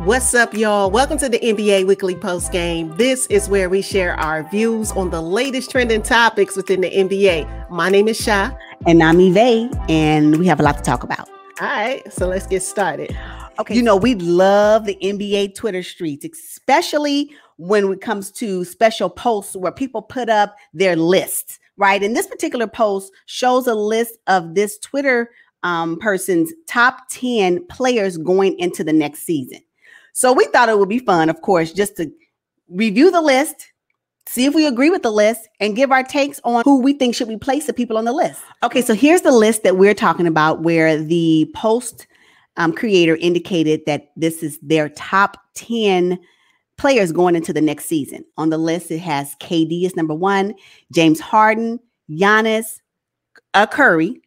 What's up, y'all? Welcome to the NBA Weekly Post Game. This is where we share our views on the latest trending topics within the NBA. My name is Sha. And I'm Evay, and we have a lot to talk about. All right, so let's get started. Okay. You know, we love the NBA Twitter streets, especially when it comes to special posts where people put up their lists, right? And this particular post shows a list of this Twitter person's top 10 players going into the next season. So we thought it would be fun, of course, just to review the list, see if we agree with the list, and give our takes on who we think should replace the people on the list. Okay, so here's the list that we're talking about, where the post creator indicated that this is their top 10 players going into the next season. On the list, it has KD as number 1, James Harden, Giannis, Curry.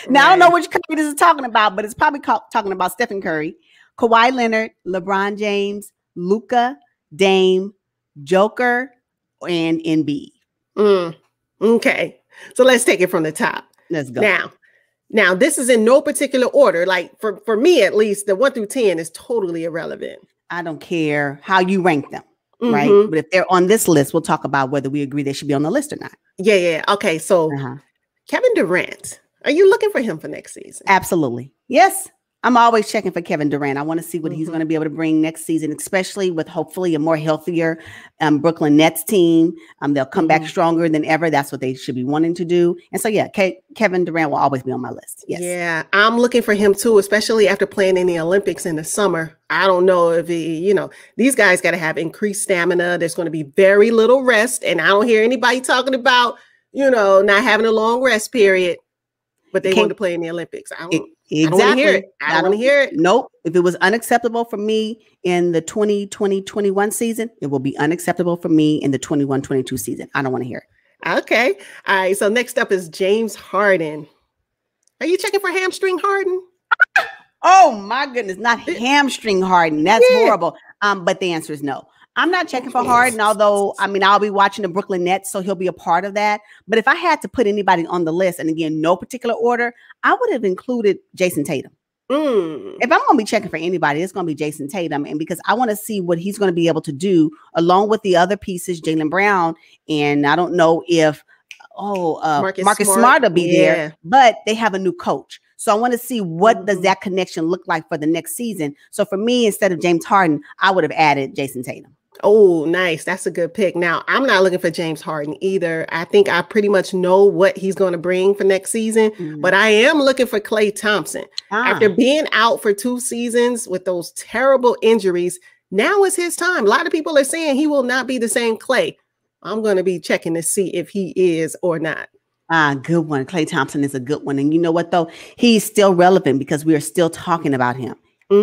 Now, I don't know which Curry this is talking about, but it's probably talking about Stephen Curry, Kawhi Leonard, LeBron James, Luka, Dame, Joker, and Embiid. Okay, so let's take it from the top. Let's go. Now, this is in no particular order. Like for me, at least, the 1 through 10 is totally irrelevant. I don't care how you rank them, right? But if they're on this list, we'll talk about whether we agree they should be on the list or not. Yeah. Okay, so Kevin Durant, are you looking for him for next season? Absolutely. Yes. I'm always checking for Kevin Durant. I want to see what he's going to be able to bring next season, especially with hopefully a more healthier Brooklyn Nets team. They'll come back stronger than ever. That's what they should be wanting to do. And so, yeah, Kevin Durant will always be on my list. Yes. Yeah, I'm looking for him too, especially after playing in the Olympics in the summer. I don't know if these guys got to have increased stamina. There's going to be very little rest. And I don't hear anybody talking about, not having a long rest period, but they want to play in the Olympics. I don't want to hear it. I don't want to hear it. Nope. If it was unacceptable for me in the 2020-21 season, it will be unacceptable for me in the 21-22 season. I don't want to hear it. Okay. All right. So next up is James Harden. Are you checking for hamstring Harden? Oh my goodness. Not hamstring Harden. That's horrible. But the answer is no. I'm not checking for Harden, although, I'll be watching the Brooklyn Nets, so he'll be a part of that. But if I had to put anybody on the list, and again, no particular order, I would have included Jason Tatum. If I'm going to be checking for anybody, it's going to be Jason Tatum. And because I want to see what he's going to be able to do along with the other pieces, Jaylen Brown. And I don't know if, Marcus Smart will be there, but they have a new coach. So I want to see what does that connection look like for the next season. So for me, instead of James Harden, I would have added Jason Tatum. Oh, nice. That's a good pick. Now, I'm not looking for James Harden either. I think I pretty much know what he's going to bring for next season, but I am looking for Klay Thompson. After being out for 2 seasons with those terrible injuries, now is his time. A lot of people are saying he will not be the same Klay. I'm going to be checking to see if he is or not. Good one. Klay Thompson is a good one. And you know what, though? He's still relevant because we are still talking about him.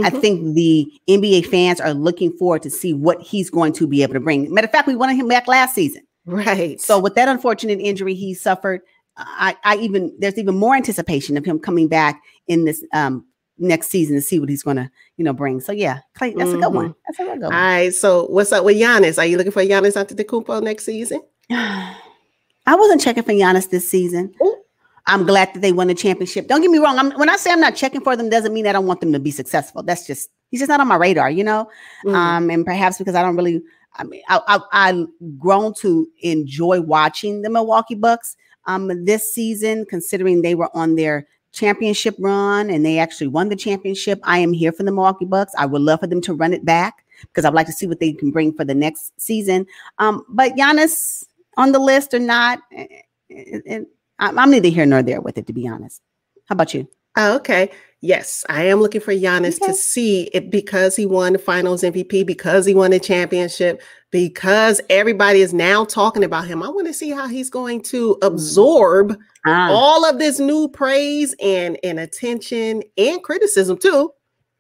I think the NBA fans are looking forward to see what he's going to be able to bring. Matter of fact, we wanted him back last season. Right. So with that unfortunate injury he suffered, there's even more anticipation of him coming back in this next season to see what he's going to, bring. So yeah, Klay, that's a good one. That's a real good one. All right. So what's up with Giannis? Are you looking for Giannis Antetokounmpo next season? I wasn't checking for Giannis this season. Ooh. I'm glad that they won the championship. Don't get me wrong. When I say I'm not checking for them, doesn't mean I don't want them to be successful. He's just not on my radar, and perhaps because I don't really, I've grown to enjoy watching the Milwaukee Bucks this season, considering they were on their championship run and they actually won the championship. I am here for the Milwaukee Bucks. I would love for them to run it back because I'd like to see what they can bring for the next season. But Giannis on the list or not, I'm neither here nor there with it, to be honest. How about you? Oh, okay. Yes, I am looking for Giannis to see it because he won the finals MVP, because he won the championship, because everybody is now talking about him. I want to see how he's going to absorb all of this new praise and attention and criticism too.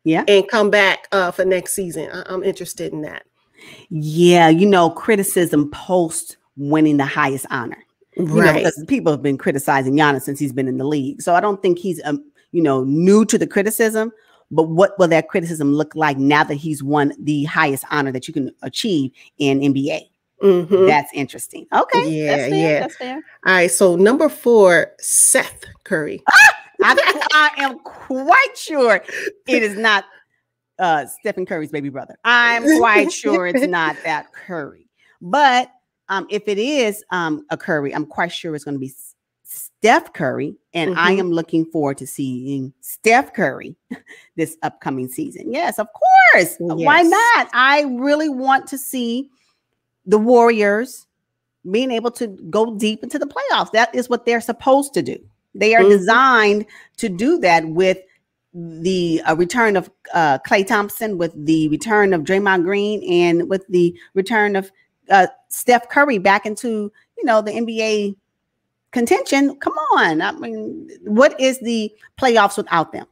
Yeah. And come back for next season. I'm interested in that. Yeah. Criticism post winning the highest honor. Right. Because people have been criticizing Giannis since he's been in the league. So I don't think he's, new to the criticism. But what will that criticism look like now that he's won the highest honor that you can achieve in NBA? That's interesting. Okay. Yeah. That's fair. All right. So number 4, Seth Curry. I am quite sure it is not Stephen Curry's baby brother. I'm quite sure it's not that Curry. But if it is a Curry, I'm quite sure it's going to be Steph Curry. And I am looking forward to seeing Steph Curry this upcoming season. Yes, of course. Yes. Why not? I really want to see the Warriors being able to go deep into the playoffs. That is what they're supposed to do. They are designed to do that with the return of Klay Thompson, with the return of Draymond Green, and with the return of Steph Curry back into, the NBA contention. Come on. I mean, what is the playoffs without them?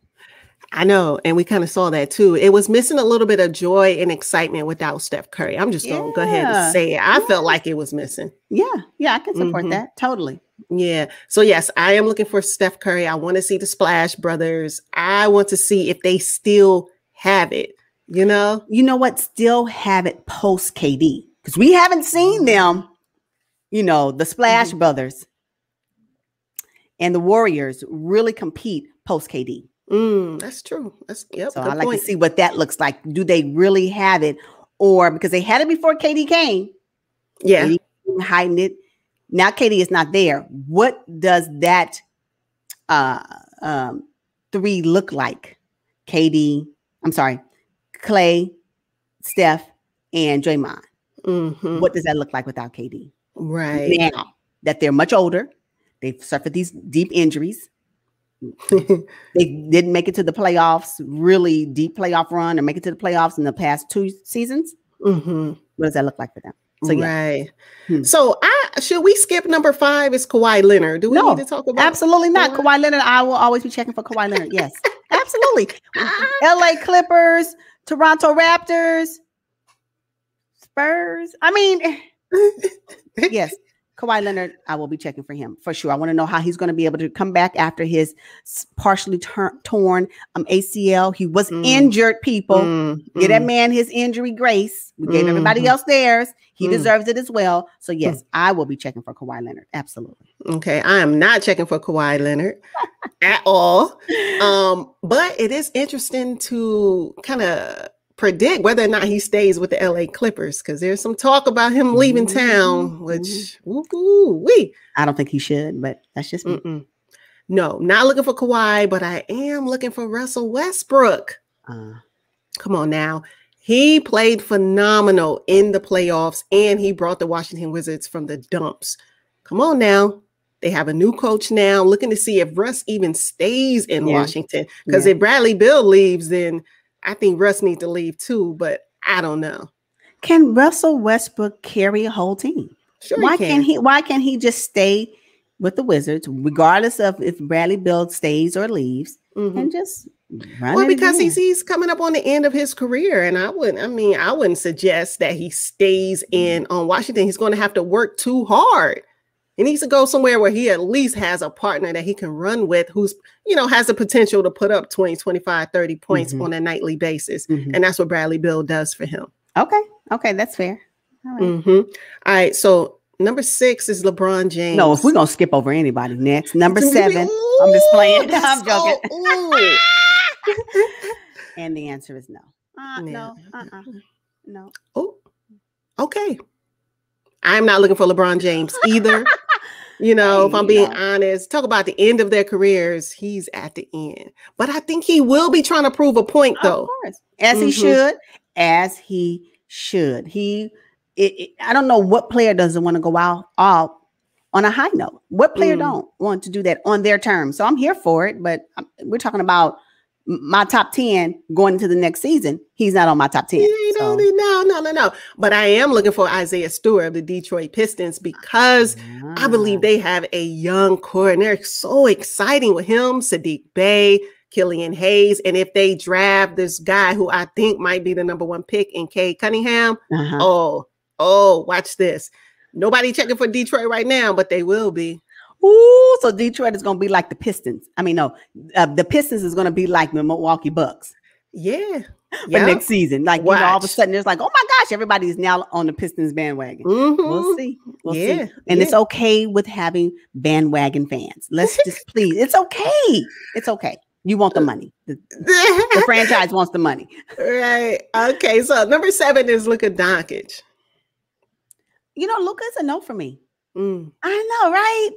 I know. And we kind of saw that too. It was missing a little bit of joy and excitement without Steph Curry. I'm just going to go ahead and say it. I felt like it was missing. Yeah. I can support that. Totally. Yeah. So yes, I am looking for Steph Curry. I want to see the Splash Brothers. I want to see if they still have it, You know what? Still have it post KD. Because we haven't seen them, the Splash Brothers and the Warriors really compete post KD. That's true. So I like to see what that looks like. Do they really have it? Or because they had it before KD came. Yeah. KD hiding it. Now KD is not there. What does that three look like? Klay, Steph, and Draymond. What does that look like without KD? Right. Now that they're much older, they've suffered these deep injuries. They didn't make it to the playoffs, really deep playoff run, or make it to the playoffs in the past 2 seasons. What does that look like for them? So right. So should we skip number 5? Is Kawhi Leonard? Do we need to talk about? Absolutely not. Kawhi Leonard. I will always be checking for Kawhi Leonard. Yes, absolutely. LA Clippers, Toronto Raptors, Spurs. I mean, yes. Kawhi Leonard, I will be checking for him for sure. I want to know how he's going to be able to come back after his partially torn ACL. He was injured, people. Give that man his injury grace. We gave everybody else theirs. He deserves it as well. So yes, I will be checking for Kawhi Leonard. Absolutely. Okay. I am not checking for Kawhi Leonard at all. But it is interesting to kind of predict whether or not he stays with the LA Clippers, because there's some talk about him leaving town, which I don't think he should, but that's just me. No, not looking for Kawhi, but I am looking for Russell Westbrook. Come on now. He played phenomenal in the playoffs, and he brought the Washington Wizards from the dumps. Come on now. They have a new coach now, looking to see if Russ even stays in Washington, because if Bradley Beal leaves, then I think Russ needs to leave too, but I don't know. Can Russell Westbrook carry a whole team? Sure. Why can't he just stay with the Wizards, regardless of if Bradley Beal stays or leaves, and just run? Well, because he's coming up on the end of his career, and I wouldn't suggest that he stays on Washington. He's going to have to work too hard. He needs to go somewhere where he at least has a partner that he can run with, who's, has the potential to put up 20, 25, 30 points on a nightly basis. And that's what Bradley Beal does for him. Okay. That's fair. All right. All right. So number 6 is LeBron James. No, if we're going to skip over anybody next. Number 7. I'm just playing. I'm joking. And the answer is no. No. Oh, okay. I'm not looking for LeBron James either. If I'm being honest, talk about the end of their careers. He's at the end, but I think he will be trying to prove a point, though. Of course, as he should. I don't know what player doesn't want to go out on a high note. What player don't want to do that on their terms? So I'm here for it, but we're talking about my top 10 going into the next season. He's not on my top 10. No. But I am looking for Isaiah Stewart of the Detroit Pistons, because I believe they have a young core, and they're so exciting with him, Sadiq Bey, Killian Hayes. And if they draft this guy who I think might be the number 1 pick in Cade Cunningham, watch this. Nobody checking for Detroit right now, but they will be. Ooh, so Detroit is going to be like the Pistons. The Pistons is going to be like the Milwaukee Bucks. Yeah. For next season. Like, all of a sudden, it's like, oh my gosh, everybody is now on the Pistons bandwagon. We'll see. We'll see. And it's okay with having bandwagon fans. Let's just please. It's okay. It's okay. You want the money. The franchise wants the money. Right. Okay. So number 7 is Luka Doncic. Luka's a no for me. I know, right?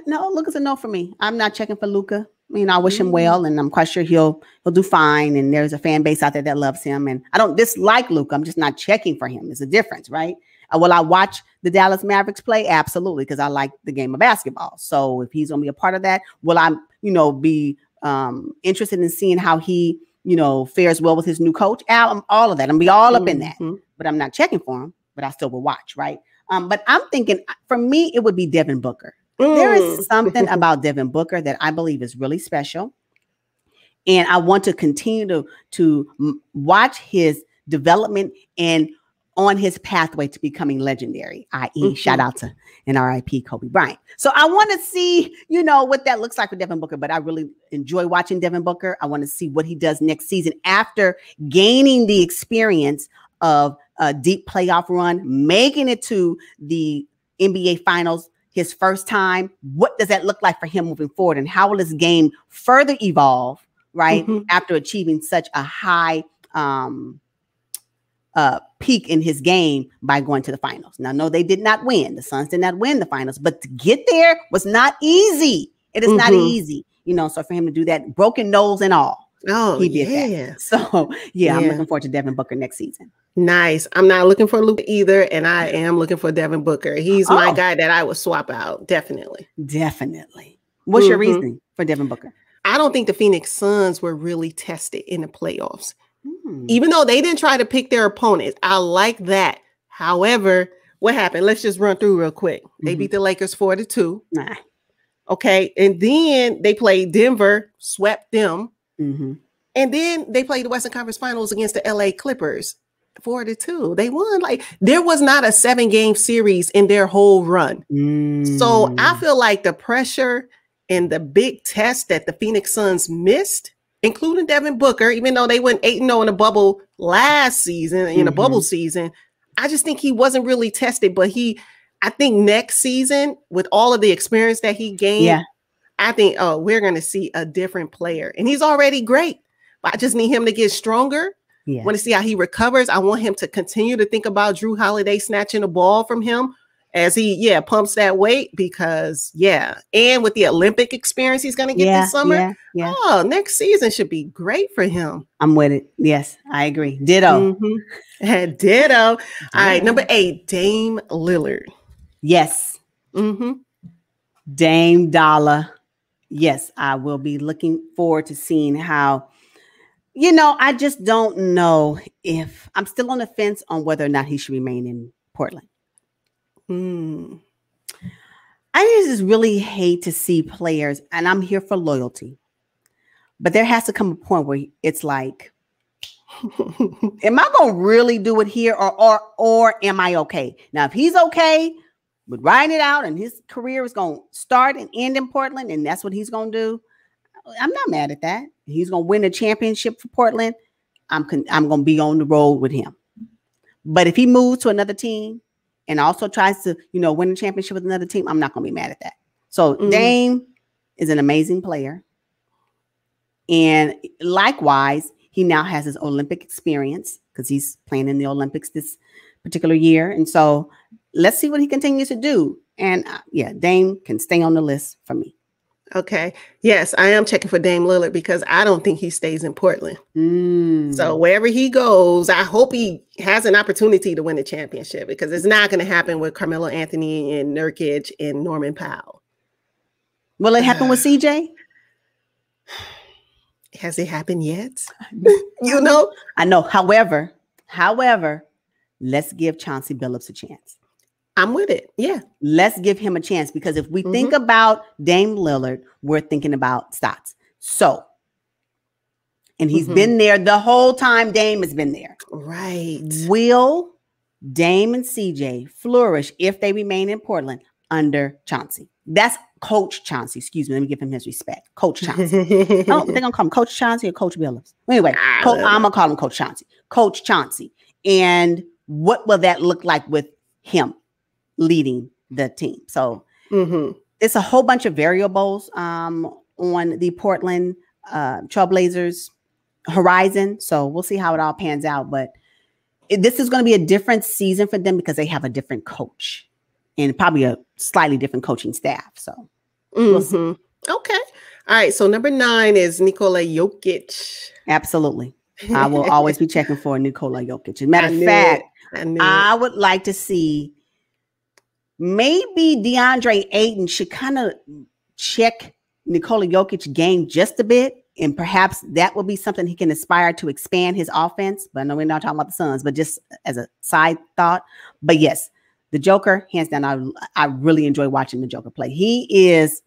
Luka's a no for me. I'm not checking for Luka. I wish him well, and I'm quite sure he'll do fine. And there's a fan base out there that loves him. And I don't dislike Luka. I'm just not checking for him. There's a difference, right? Will I watch the Dallas Mavericks play? Absolutely, because I like the game of basketball. So if he's going to be a part of that, will I, be interested in seeing how he, fares well with his new coach? All of that. I'm going to be all up in that. But I'm not checking for him, but I still will watch, right? But I'm thinking, for me, it would be Devin Booker. There is something about Devin Booker that I believe is really special. And I want to continue to watch his development and on his pathway to becoming legendary, i.e. shout out to an RIP Kobe Bryant. So I want to see, what that looks like for Devin Booker, but I really enjoy watching Devin Booker. I want to see what he does next season after gaining the experience of a deep playoff run, making it to the NBA Finals his first time. What does that look like for him moving forward? And how will his game further evolve, right? After achieving such a high peak in his game by going to the finals. Now, no, they did not win. The Suns did not win the finals, but to get there was not easy. It is not easy, so for him to do that, broken nose and all. Oh, he did that. So, I'm looking forward to Devin Booker next season. Nice. I'm not looking for Luka either, and I am looking for Devin Booker. He's my guy that I would swap out. Definitely. What's your reasoning for Devin Booker? I don't think the Phoenix Suns were really tested in the playoffs. Even though they didn't try to pick their opponents. I like that. However, what happened? Let's just run through real quick. They beat the Lakers 4-2. Okay. And then they played Denver, swept them. And then they played the Western Conference Finals against the LA Clippers 4-2. They won. There was not a 7-game series in their whole run. So I feel like the pressure and the big test that the Phoenix Suns missed, including Devin Booker, even though they went 8-0 in the bubble last season, in the bubble season, I just think he wasn't really tested. But I think next season, with all of the experience that he gained, I think, we're going to see a different player. And he's already great. But I just need him to get stronger. I want to see how he recovers. I want him to continue to think about Drew Holiday snatching the ball from him as he, pumps that weight because, and with the Olympic experience he's going to get this summer, next season should be great for him. I'm with it. Yes, I agree. Ditto. Ditto. All right, number 8, Dame Lillard. Yes. Dame Dolla. Yes, I will be looking forward to seeing how, I just don't know if I'm still on the fence on whether or not he should remain in Portland. I just really hate to see players, and I'm here for loyalty, but there has to come a point where it's like, am I going to really do it here or am I okay? Now, if he's okay with riding it out and his career is going to start and end in Portland, and that's what he's going to do, I'm not mad at that. He's going to win a championship for Portland. I'm going to be on the road with him. But if he moves to another team and also tries to, win a championship with another team, I'm not going to be mad at that. So Dame is an amazing player. And likewise, he now has his Olympic experience because he's playing in the Olympics this particular year. And so let's see what he continues to do. And Dame can stay on the list for me. Okay. Yes, I am checking for Dame Lillard because I don't think he stays in Portland. So wherever he goes, I hope he has an opportunity to win a championship because it's not going to happen with Carmelo Anthony and Nurkic and Norman Powell. Will it happen with CJ? Has it happened yet? I know. However, let's give Chauncey Billups a chance. I'm with it. Yeah. Let's give him a chance because if we think about Dame Lillard, we're thinking about stats. So, and he's been there the whole time Dame has been there. Right. Will Dame and CJ flourish if they remain in Portland under Chauncey? That's Coach Chauncey. Excuse me. Let me give him his respect. Coach Chauncey. They're going to call him Coach Chauncey or Coach Billups. Anyway, I'm going to call him Coach Chauncey. Coach Chauncey. And what will that look like with him leading the team? So it's a whole bunch of variables on the Portland Trailblazers horizon. So we'll see how it all pans out. But this is going to be a different season for them because they have a different coach and probably a slightly different coaching staff. So we'll see. Okay. All right. So number 9 is Nikola Jokic. Absolutely. I will always be checking for Nikola Jokic. As a matter of fact, I would like to see maybe DeAndre Ayton should kind of check Nikola Jokic game just a bit. And perhaps that will be something he can aspire to expand his offense. But I know we're not talking about the Suns, but just as a side thought. But yes, the Joker, hands down, I really enjoy watching the Joker play. He is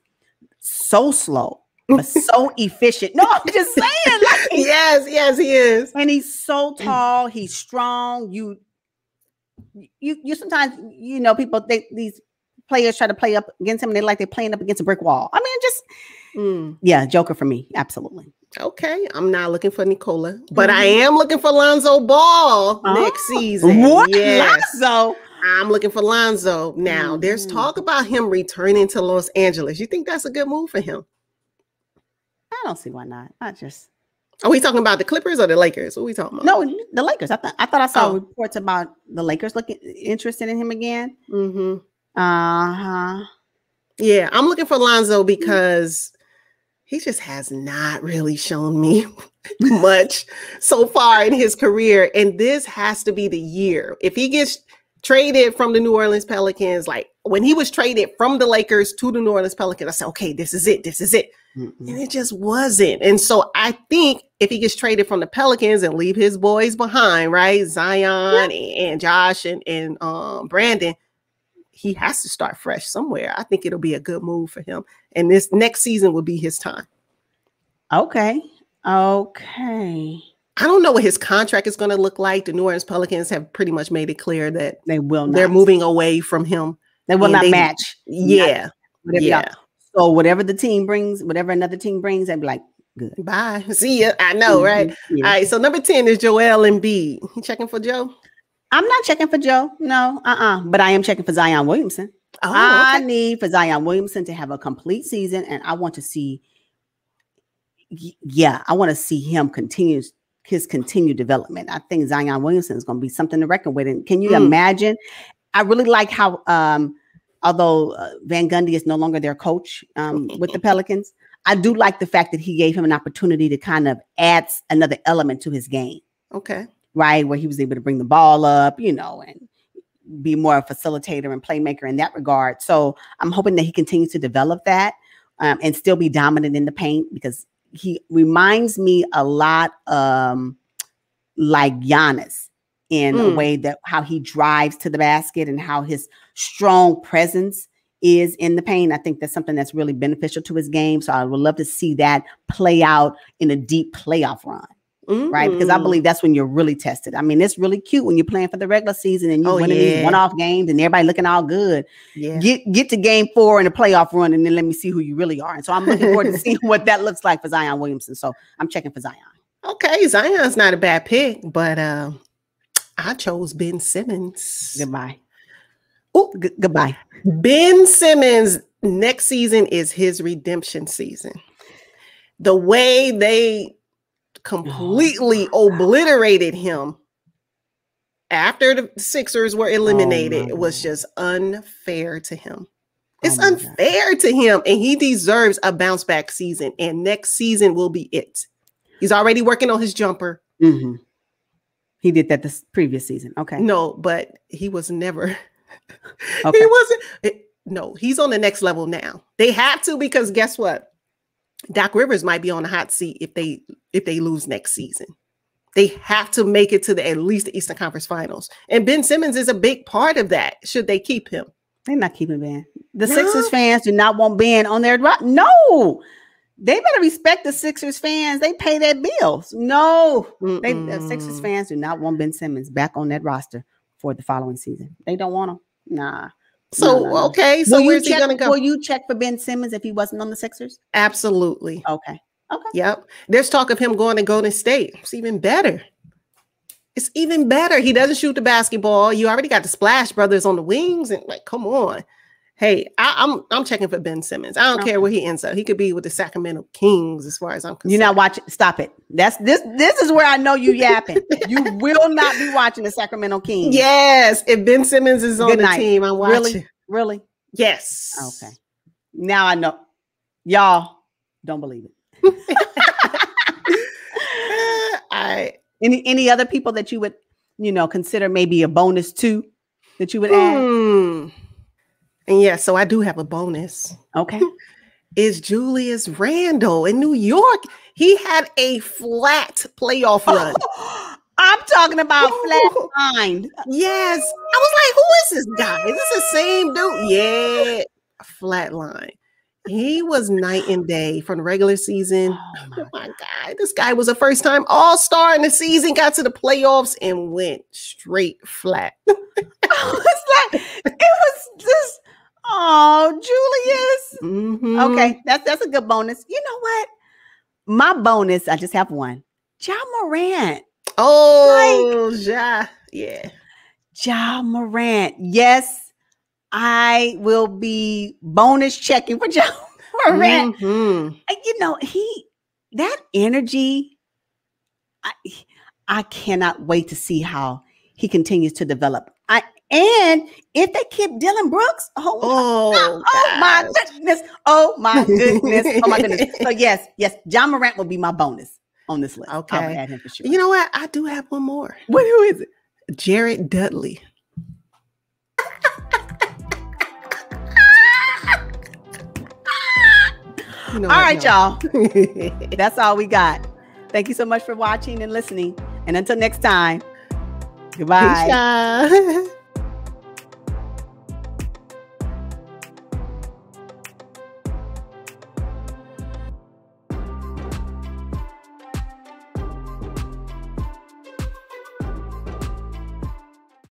so slow, but so efficient. No, I'm just saying. Like, yes, he is. And he's so tall. He's strong. You sometimes, people, these players try to play up against him and they're playing up against a brick wall. I mean, just... yeah, Joker for me. Absolutely. Okay. I'm not looking for Nikola, but I am looking for Lonzo Ball next season. What? Yes. Lonzo? I'm looking for Lonzo. Now, there's talk about him returning to Los Angeles. You think that's a good move for him? I don't see why not. Are we talking about the Clippers or the Lakers? What are we talking about? No, the Lakers. I thought I saw reports about the Lakers looking interested in him again. Yeah, I'm looking for Lonzo because he just has not really shown me much so far in his career. And this has to be the year. If he gets traded from the New Orleans Pelicans, like when he was traded from the Lakers to the New Orleans Pelicans, I said, okay, this is it. And it just wasn't. And so I think if he gets traded from the Pelicans and leave his boys behind, right? Zion and Josh and Brandon, he has to start fresh somewhere. I think it'll be a good move for him. And this next season will be his time. Okay. I don't know what his contract is going to look like. The New Orleans Pelicans have pretty much made it clear that they're moving away from him. They will not match. Yeah. So whatever the team brings, whatever another team brings, they'd be like, good. Bye. See ya. I know, right? Yeah. All right. So number 10 is Joel Embiid. You checking for Joe? I'm not checking for Joe. No, but I am checking for Zion Williamson. I need for Zion Williamson to have a complete season, and I want to see, I want to see him continue his continued development. I think Zion Williamson is going to be something to reckon with. And can you imagine? I really like how, although Van Gundy is no longer their coach with the Pelicans, I do like the fact that he gave him an opportunity to kind of add another element to his game. Okay. Right, where he was able to bring the ball up, and be more a facilitator and playmaker in that regard. So I'm hoping that he continues to develop that and still be dominant in the paint, because he reminds me a lot like Giannis in a way that how he drives to the basket and how his strong presence is in the paint. I think that's something that's really beneficial to his game. So I would love to see that play out in a deep playoff run. Right, because I believe that's when you're really tested. I mean, it's really cute when you're playing for the regular season and you winning these one-off games and everybody looking all good. Yeah. Get to game 4 in the playoff run and then let me see who you really are. And so I'm looking forward to seeing what that looks like for Zion Williamson. So I'm checking for Zion. Okay, Zion's not a bad pick, but I chose Ben Simmons. Goodbye. Goodbye. Ben Simmons next season is his redemption season. The way they completely obliterated him after the Sixers were eliminated. It was just unfair to him. It's unfair to him, and he deserves a bounce back season, and next season will be it. He's already working on his jumper. He did that this previous season. Okay. No, but he was never he wasn't he's on the next level now. They have to, because guess what? Doc Rivers might be on the hot seat if they lose next season. They have to make it to at least the Eastern Conference Finals. And Ben Simmons is a big part of that. Should they keep him? They're not keeping Ben. The Sixers fans do not want Ben on their No, they better respect the Sixers fans. They pay their bills. No, the Sixers fans do not want Ben Simmons back on that roster for the following season. They don't want him. Nah. So, okay. So where's he going to go? Will you check for Ben Simmons if he wasn't on the Sixers? Absolutely. Okay. Yep. There's talk of him going to Golden State. It's even better. He doesn't shoot the basketball. You already got the Splash Brothers on the wings. And come on. Hey, I'm checking for Ben Simmons. I don't care where he ends up. He could be with the Sacramento Kings, as far as I'm concerned. You're not watching. Stop it. This is where I know you yapping. You will not be watching the Sacramento Kings. Yes, if Ben Simmons is on the team, I'm watching. Really? Yes. Okay. Now I know. Y'all don't believe it. Any other people that you would, consider maybe a bonus to that you would add? And yeah, so I do have a bonus. Okay. Is Julius Randle in New York. He had a flat playoff run. I'm talking about flatlined. Yes. I was like, who is this guy? Is this the same dude? Yeah. Flatline. He was night and day from the regular season. Oh my God. This guy was a first-time all-star in the season, got to the playoffs and went straight flat. It was just, Julius. Mm-hmm. Okay, that's a good bonus. You know what? My bonus, I just have one. Ja Morant. Oh, Ja. Yeah. Ja Morant. Yes, I will be bonus checking for Ja Morant. Mm-hmm. That energy, I cannot wait to see how he continues to develop. And if they keep Dylan Brooks, oh my goodness. So yes, Ja Morant will be my bonus on this list. Okay. I'll add him for sure. You know what? I do have one more. Who is it? Jared Dudley. All right, y'all. That's all we got. Thank you so much for watching and listening. And until next time, goodbye. Peace.